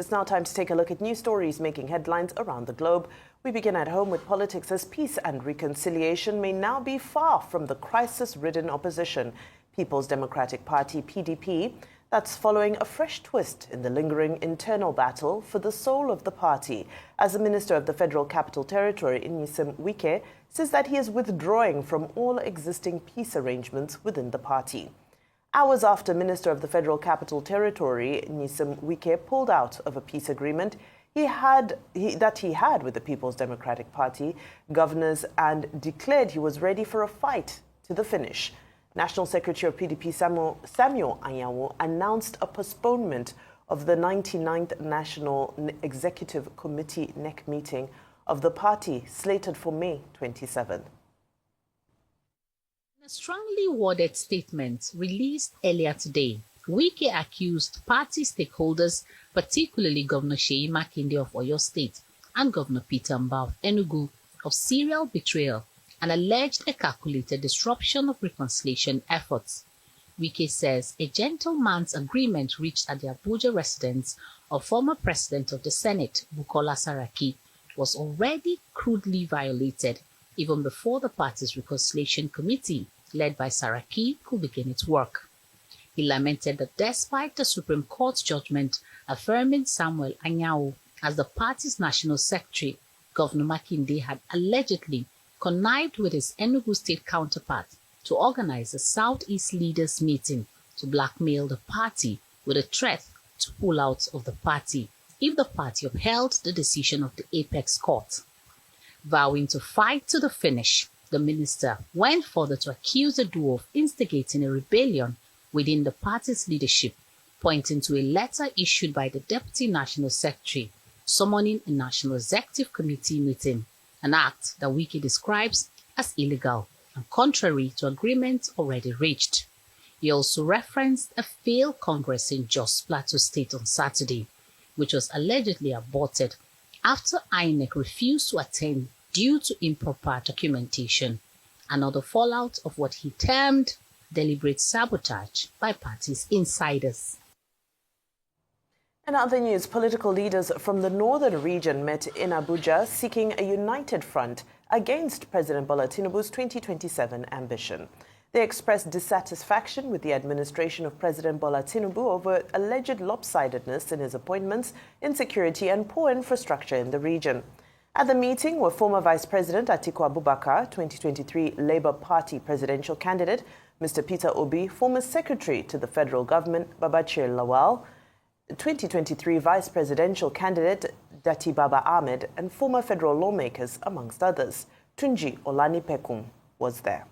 It's now time to take a look at news stories making headlines around the globe. We begin at home with politics, as peace and reconciliation may now be far from the crisis-ridden opposition, People's Democratic Party, PDP, that's following a fresh twist in the lingering internal battle for the soul of the party, as the Minister of the Federal Capital Territory, Nyesom Wike, says that he is withdrawing from all existing peace arrangements within the party. Hours after Minister of the Federal Capital Territory, Nyesom Wike, pulled out of a peace agreement he had with the People's Democratic Party governors and declared he was ready for a fight to the finish. National Secretary of PDP Samuel Anyanwu announced a postponement of the 99th National Executive Committee NEC meeting of the party, slated for May 27. In a strongly worded statement released earlier today, Wike accused party stakeholders, particularly Governor Seyi Makinde of Oyo State and Governor Peter Mbah of Enugu, of serial betrayal and alleged a calculated disruption of reconciliation efforts. Wike says a gentleman's agreement reached at the Abuja residence of former President of the Senate, Bukola Saraki, was already crudely violated even before the party's reconciliation committee, led by Saraki, could begin its work. He lamented that despite the Supreme Court's judgment affirming Samuel Anyanwu as the party's national secretary, Governor Makinde had allegedly connived with his Enugu state counterpart to organize a Southeast leaders meeting to blackmail the party with a threat to pull out of the party if the party upheld the decision of the Apex Court. Vowing to fight to the finish, the minister went further to accuse the duo of instigating a rebellion within the party's leadership, pointing to a letter issued by the Deputy National Secretary summoning a National Executive Committee meeting, an act that Wike describes as illegal and contrary to agreements already reached. He also referenced a failed Congress in Jos Plateau State on Saturday, which was allegedly aborted after INEC refused to attend due to improper documentation, another fallout of what he termed deliberate sabotage by party's insiders. In other news, political leaders from the northern region met in Abuja seeking a united front against President Bola Tinubu's 2027 ambition. They expressed dissatisfaction with the administration of President Bola Tinubu over alleged lopsidedness in his appointments, insecurity and poor infrastructure in the region. At the meeting were former Vice President Atiku Abubakar, 2023 Labour Party presidential candidate, Mr. Peter Obi, former Secretary to the Federal Government, Babachir Lawal, 2023 Vice Presidential candidate, Dati Baba Ahmed, and former federal lawmakers, amongst others. Tunji Olanipekum was there.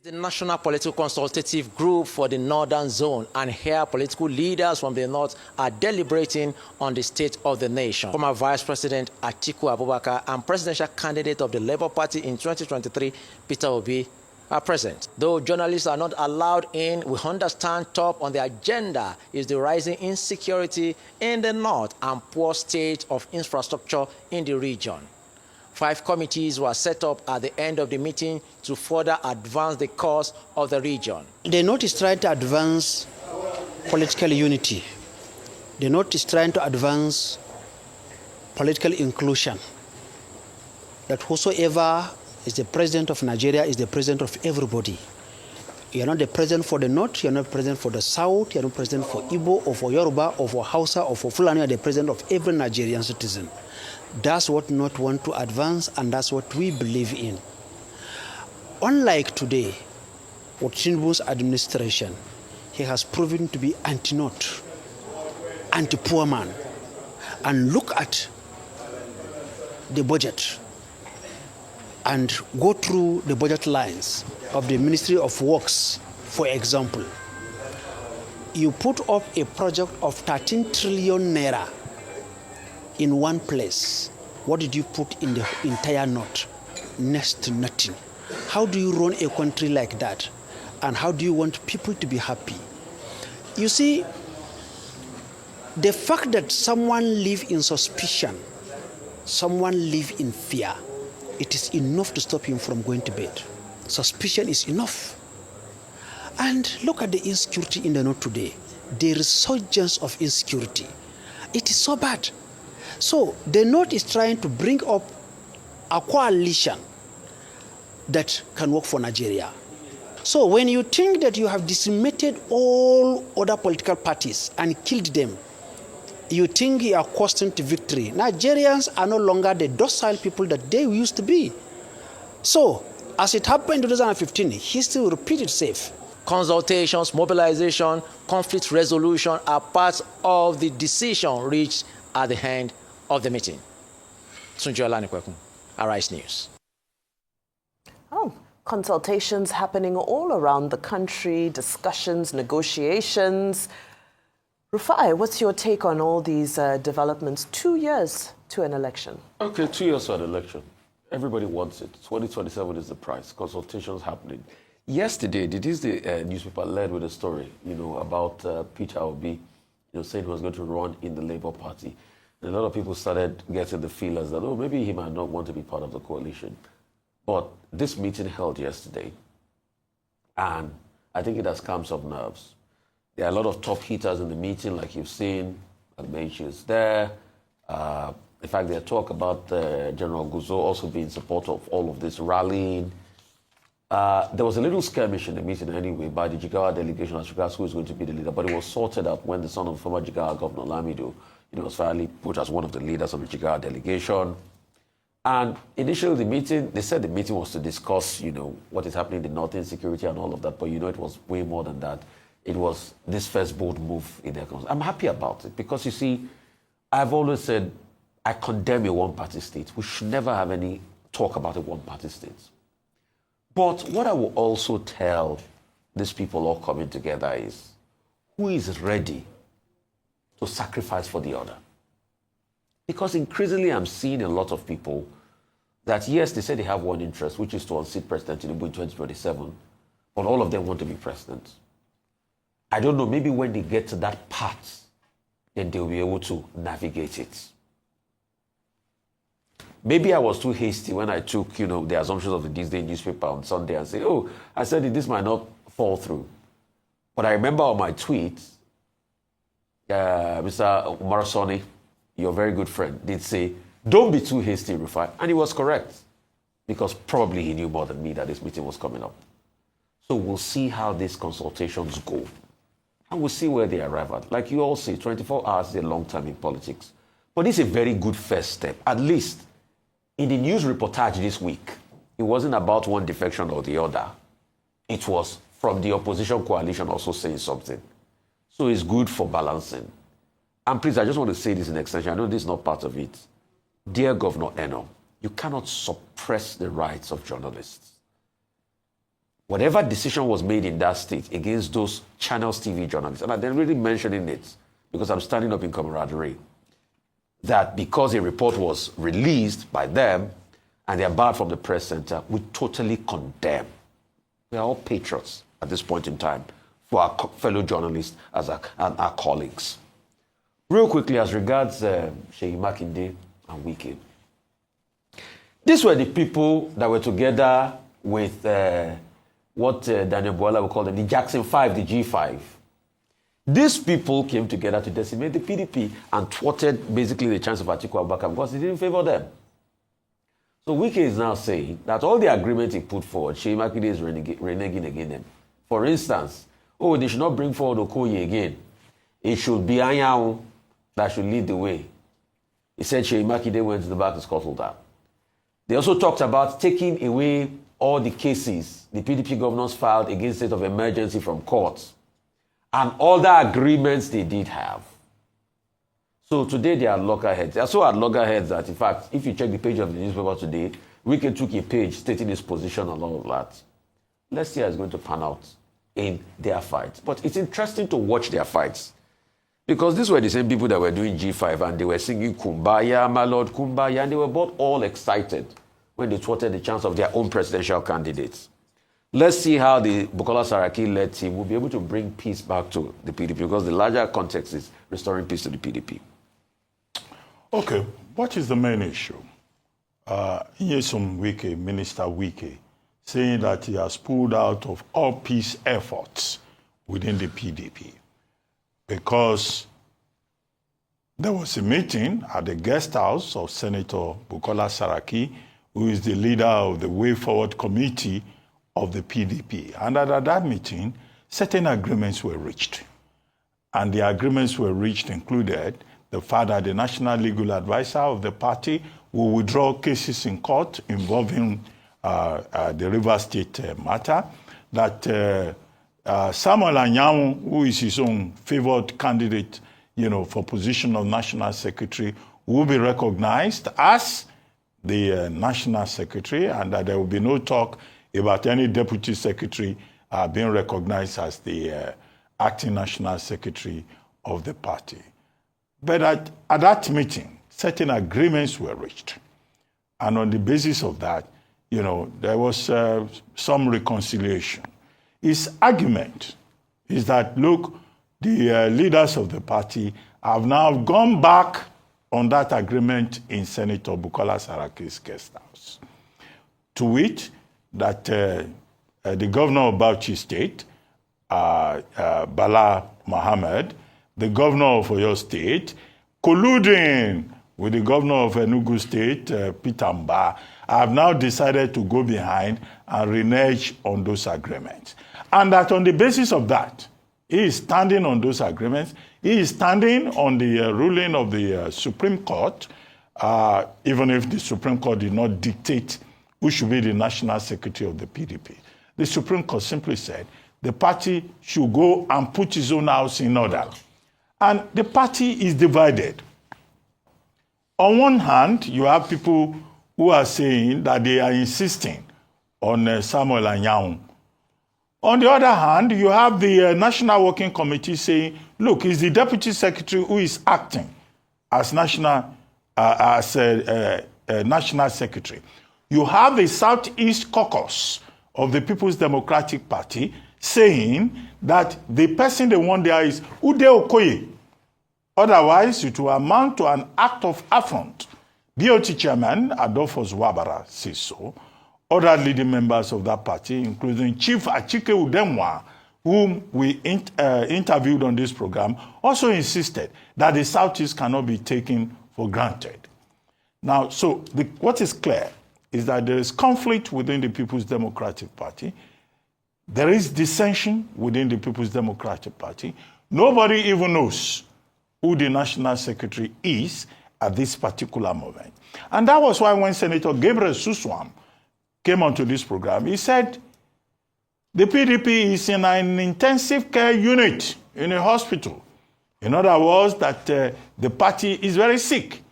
The National Political Consultative Group for the Northern Zone, and here political leaders from the North are deliberating on the state of the nation. Former Vice President Atiku Abubakar and presidential candidate of the Labour Party in 2023, Peter Obi, are present. Though journalists are not allowed in, we understand top on the agenda is the rising insecurity in the North and poor state of infrastructure in the region. 5 committees were set up at the end of the meeting to further advance the cause of the region. The North is trying to advance political unity. The North is trying to advance political inclusion. That whosoever is the president of Nigeria is the president of everybody. You're not the president for the North, you're not president for the South, you're not president for Igbo or for Yoruba or for Hausa or for Fulani, you're the president of every Nigerian citizen. That's what North want to advance, and that's what we believe in. Unlike today, with Tinubu's administration, he has proven to be anti-North, anti-poor man. And look at the budget and go through the budget lines of the Ministry of Works, for example. You put up a project of 13 trillion naira in one place. What did you put in the entire North? Next to nothing. How do you run a country like that? And how do you want people to be happy? You see, the fact that someone lives in suspicion, someone lives in fear, it is enough to stop him from going to bed. Suspicion is enough. And look at the insecurity in the North today. The resurgence of insecurity. It is so bad. So the North is trying to bring up a coalition that can work for Nigeria. So when you think that you have decimated all other political parties and killed them, you think you are costing to victory. Nigerians are no longer the docile people that they used to be. So, as it happened in 2015, history will repeat itself. Consultations, mobilization, conflict resolution are part of the decision reached at the end of the meeting. Tunji Olanikwekun, Arise News. Oh, consultations happening all around the country, discussions, negotiations. Rufai, what's your take on all these developments 2 years to an election? Okay, 2 years to an election. Everybody wants it. 2027 is the price. Consultations happening. Yesterday, the newspaper led with a story, about Peter Obi, saying he was going to run in the Labour Party. And a lot of people started getting the feelers that, maybe he might not want to be part of the coalition. But this meeting held yesterday, and I think it has calmed some nerves. There are a lot of top hitters in the meeting, like you've seen. Againt is there. In fact, there's talk about General Guzo also being in support of all of this rallying. There was a little skirmish in the meeting anyway by the Jigawa delegation as regards who is going to be the leader, but it was sorted out when the son of former Jigawa Governor Lamido was finally put as one of the leaders of the Jigawa delegation. And initially they said the meeting was to discuss, what is happening in the north, insecurity and all of that, but it was way more than that. It was this first bold move in their country. I'm happy about it because, you see, I've always said I condemn a one-party state. We should never have any talk about a one-party state. But what I will also tell these people all coming together is, who is ready to sacrifice for the other? Because increasingly I'm seeing a lot of people that, yes, they say they have one interest, which is to unseat President Tinubu in 2027, but all of them want to be president. I don't know, maybe when they get to that part, then they'll be able to navigate it. Maybe I was too hasty when I took, the assumptions of the This Day newspaper on Sunday and say, I said this might not fall through. But I remember on my tweet, Mr. Umarasoni, your very good friend, did say, don't be too hasty, Rufai. And he was correct, because probably he knew more than me that this meeting was coming up. So we'll see how these consultations go. And we'll see where they arrive at. Like you all say, 24 hours is a long time in politics. But it's a very good first step. At least in the news reportage this week, it wasn't about one defection or the other. It was from the opposition coalition also saying something. So it's good for balancing. And please, I just want to say this in extension. I know this is not part of it. Dear Governor Eno, you cannot suppress the rights of journalists. Whatever decision was made in that state against those Channels TV journalists, and I'm really mentioning it because I'm standing up in camaraderie, that because a report was released by them and they are barred from the press center, we totally condemn. We are all patriots at this point in time for our fellow journalists and our colleagues. Real quickly, as regards Seyi Makinde and Wike, these were the people that were together with what Daniel Bola would call them, the Jackson 5, the G5. These people came together to decimate the PDP and thwarted basically the chance of Atiku Abubakar because it didn't favor them. So Wike is now saying that all the agreement he put forward, Seyi Makinde is reneging against them. For instance, they should not bring forward Okoye again. It should be Anyanwu that should lead the way. He said Seyi Makinde went to the back to scuttle that. They also talked about taking away all the cases the PDP governors filed against state of emergency from courts and other agreements they did have. So today they are loggerheads. They are so at loggerheads that, in fact, if you check the page of the newspaper today, Wike took a page stating his position on all of that. Let's see how it's going to pan out in their fights. But it's interesting to watch their fights because these were the same people that were doing G5 and they were singing Kumbaya, my Lord, Kumbaya, and they were both all excited when they thwarted the chance of their own presidential candidates. Let's see how the Bukola Saraki-led team will be able to bring peace back to the PDP because the larger context is restoring peace to the PDP. Okay, what is the main issue? Nyesom Wike, Minister Wike, saying that he has pulled out of all peace efforts within the PDP because there was a meeting at the guest house of Senator Bukola Saraki, who is the leader of the Way Forward Committee of the PDP. And at that meeting, certain agreements were reached. And the agreements were reached included the fact that the National Legal Advisor of the party will withdraw cases in court involving the River State matter, that Samuel Anyanwu, who is his own favored candidate, for position of National Secretary, will be recognized as the National Secretary, and that there will be no talk about any Deputy Secretary being recognized as the acting National Secretary of the party. But at that meeting, certain agreements were reached. And on the basis of that, there was some reconciliation. His argument is that, look, the leaders of the party have now gone back on that agreement in Senator Bukola Saraki's guest house. To which, that the governor of Bauchi State, Bola Ahmed, the governor of Oyo State, colluding with the governor of Enugu State, Peter Mbah, have now decided to go behind and renege on those agreements. And that on the basis of that, he is standing on those agreements. He is standing on the ruling of the Supreme Court, even if the Supreme Court did not dictate who should be the National Secretary of the PDP. The Supreme Court simply said the party should go and put its own house in order. And the party is divided. On one hand, you have people who are saying that they are insisting on Samuel Anyanwu. On the other hand, you have the National Working Committee saying, look, it's the Deputy Secretary who is acting as National Secretary. You have the Southeast Caucus of the People's Democratic Party saying that the person they want there is Ude Okoye. Otherwise, it will amount to an act of affront. BOT Chairman Adolphus Wabara says so. Other leading members of that party, including Chief Achike Udemwa, whom we interviewed on this program, also insisted that the Southeast cannot be taken for granted. Now, so what is clear is that there is conflict within the People's Democratic Party. There is dissension within the People's Democratic Party. Nobody even knows who the National Secretary is at this particular moment. And that was why when Senator Gabriel Suswam came onto this program, he said the PDP is in an intensive care unit in a hospital. In other words, that the party is very sick.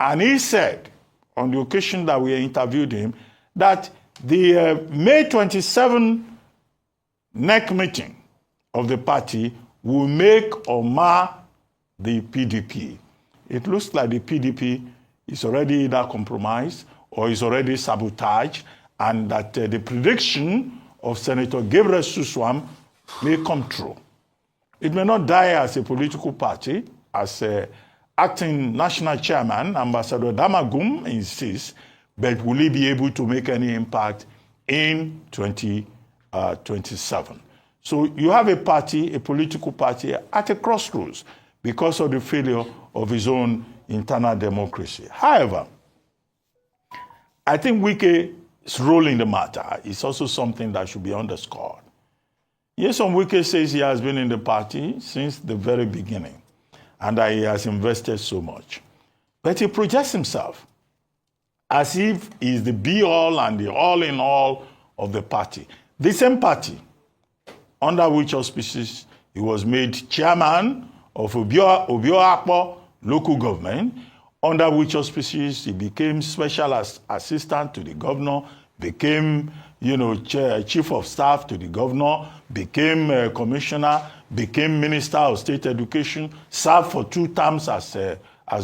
And he said, on the occasion that we interviewed him, that the May 27 NEC meeting of the party will make or mar the PDP. It looks like the PDP is already either compromised or is already sabotaged, and that the prediction of Senator Gabriel Suswam may come true. It may not die as a political party, as acting national chairman, Ambassador Damagum insists, but will he be able to make any impact in 2027? So you have a party, a political party, at a crossroads because of the failure of his own internal democracy. However, I think Wike's role in the matter is also something that should be underscored. Yes, Wike says he has been in the party since the very beginning and that he has invested so much. But he projects himself as if he's the be-all and the all-in-all of the party. The same party under which auspices he was made chairman of Obio-Akpo local government, under which auspices he became special assistant to the governor, became chief of staff to the governor, became commissioner, became minister of state education, served for 2 terms as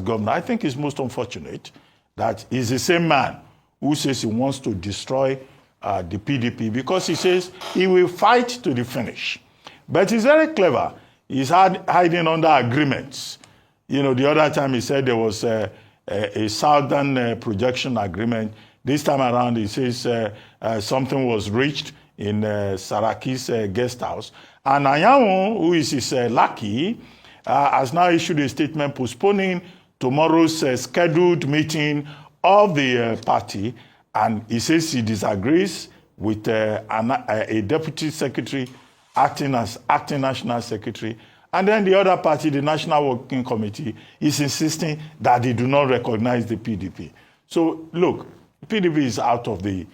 governor. I think it's most unfortunate that he's the same man who says he wants to destroy the PDP because he says he will fight to the finish. But he's very clever. He's hiding under agreements. The other time he said there was a southern projection agreement. This time around he says something was reached in Saraki's guest house. And Anyanwu, who is his lackey, has now issued a statement postponing tomorrow's scheduled meeting of the party, and he says he disagrees with a deputy secretary acting as acting national secretary. And then the other party, the National Working Committee, is insisting that they do not recognize the PDP. So, look, PDP is out of the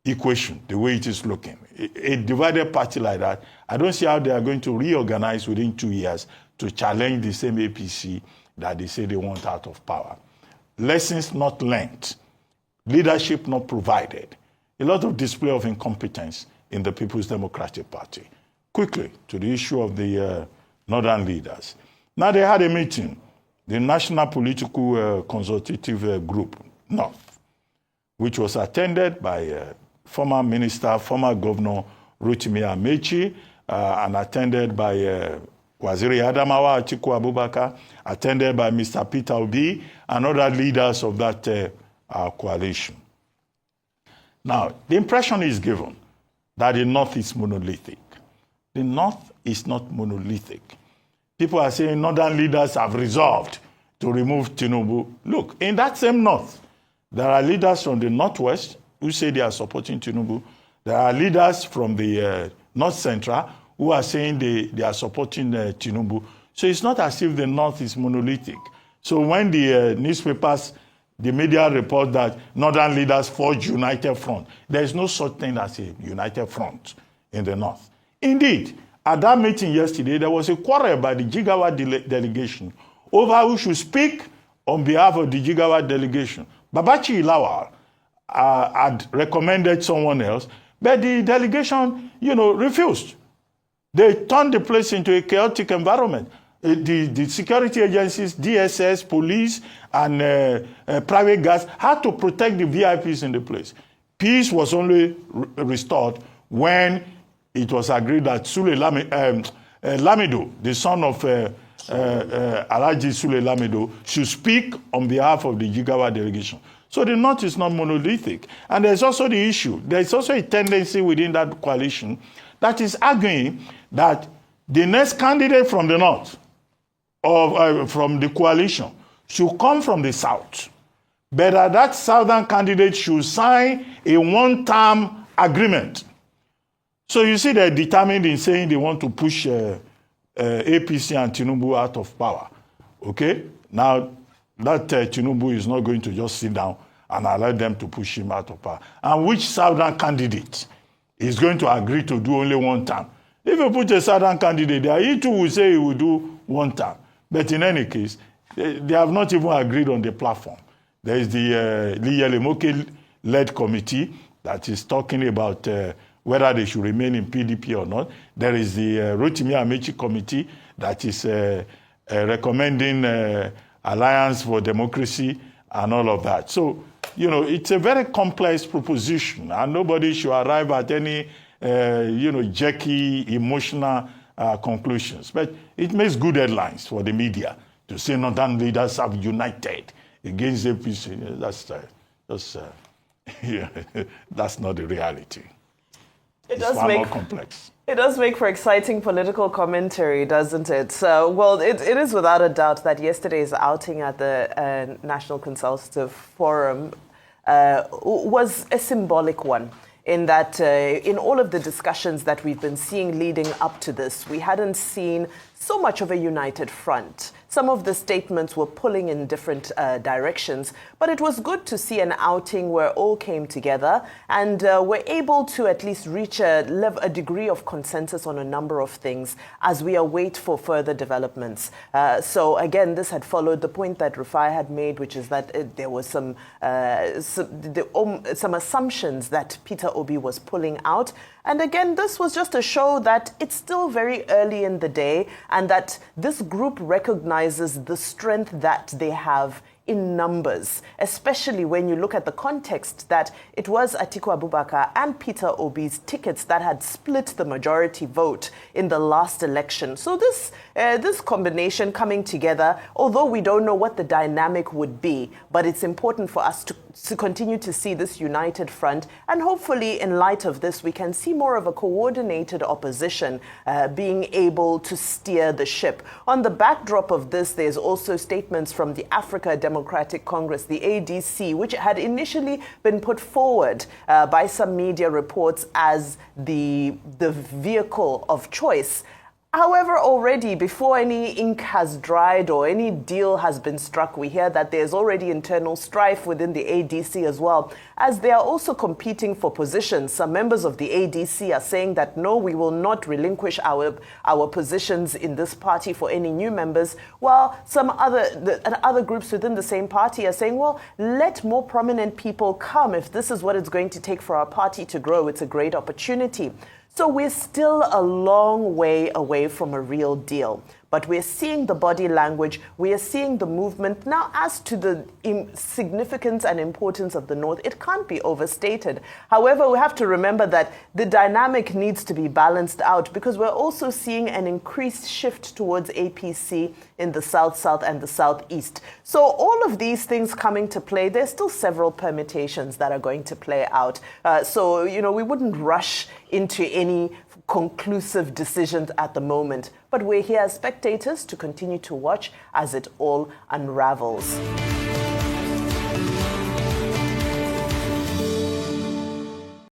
equation, the way it is looking. A divided party like that, I don't see how they are going to reorganize within 2 years to challenge the same APC that they say they want out of power. Lessons not learned, leadership not provided, a lot of display of incompetence in the People's Democratic Party. Quickly, to the issue of the northern leaders. Now they had a meeting, the National Political Consultative Group, North, which was attended by former minister, former governor Rotimi Amechi, and attended by Waziri Adamawa Atiku Abubakar, attended by Mr. Peter Obi, and other leaders of that coalition. Now, the impression is given that the North is monolithic. The North is not monolithic. People are saying northern leaders have resolved to remove Tinubu. Look, in that same North, there are leaders from the Northwest who say they are supporting Tinubu. There are leaders from the North Central who are saying they are supporting Tinubu. So it's not as if the North is monolithic. So when the newspapers, the media report that northern leaders forge united front, there is no such thing as a united front in the North. Indeed, at that meeting yesterday, there was a quarrel by the Jigawa delegation over who should speak on behalf of the Jigawa delegation. Babachi Ilawal had recommended someone else, but the delegation, refused. They turned the place into a chaotic environment. The security agencies, DSS, police, and private guards had to protect the VIPs in the place. Peace was only restored when it was agreed that Lamido, the son of Alhaji Sule Lamido, should speak on behalf of the Jigawa delegation. So the North is not monolithic. And there's also the issue. There's also a tendency within that coalition that is arguing that the next candidate from the North, from the coalition, should come from the South. But that Southern candidate should sign a one-term agreement. So you see they're determined in saying they want to push APC and Tinubu out of power. Okay? Now, that Tinubu is not going to just sit down and allow them to push him out of power. And which Southern candidate is going to agree to do only one term? If you put a Southern candidate there, he too will say he will do one term. But in any case, they have not even agreed on the platform. There is the Liyelemoke-led committee that is talking about whether they should remain in PDP or not. There is the Rotimi Amechi committee that is recommending Alliance for Democracy and all of that. So, it's a very complex proposition, and nobody should arrive at any, jerky, emotional conclusions. But it makes good headlines for the media to say northern leaders have united against APC. That's not the reality. It's far more complex. It does make for exciting political commentary, doesn't it? So, well, it is without a doubt that yesterday's outing at the National Consultative Forum was a symbolic one, in that in all of the discussions that we've been seeing leading up to this, we hadn't seen so much of a united front. Some of the statements were pulling in different directions, but it was good to see an outing where all came together and were able to at least reach a degree of consensus on a number of things as we await for further developments. So again, this had followed the point that Rufai had made, which is that there was some assumptions that Peter Obi was pulling out. And again, this was just a show that it's still very early in the day and that this group recognizes the strength that they have in numbers, especially when you look at the context that it was Atiku Abubakar and Peter Obi's tickets that had split the majority vote in the last election. So this combination coming together, although we don't know what the dynamic would be, but it's important for us to continue to see this united front, and hopefully in light of this we can see more of a coordinated opposition being able to steer the ship. On the backdrop of this, there's also statements from the Africa Democratic Congress, the ADC, which had initially been put forward by some media reports as the vehicle of choice. However, already before any ink has dried or any deal has been struck, we hear that there's already internal strife within the ADC as well, as they are also competing for positions. Some members of the ADC are saying that no, we will not relinquish our positions in this party for any new members, while some other groups within the same party are saying, well, let more prominent people come. If this is what it's going to take for our party to grow, it's a great opportunity. So we're still a long way away from a real deal. But we're seeing the body language, we are seeing the movement. Now, as to the significance and importance of the North, it can't be overstated. However, we have to remember that the dynamic needs to be balanced out, because we're also seeing an increased shift towards APC in the South, and the Southeast. So all of these things coming to play, there's still several permutations that are going to play out. So, we wouldn't rush into any conclusive decisions at the moment. But we're here as spectators to continue to watch as it all unravels.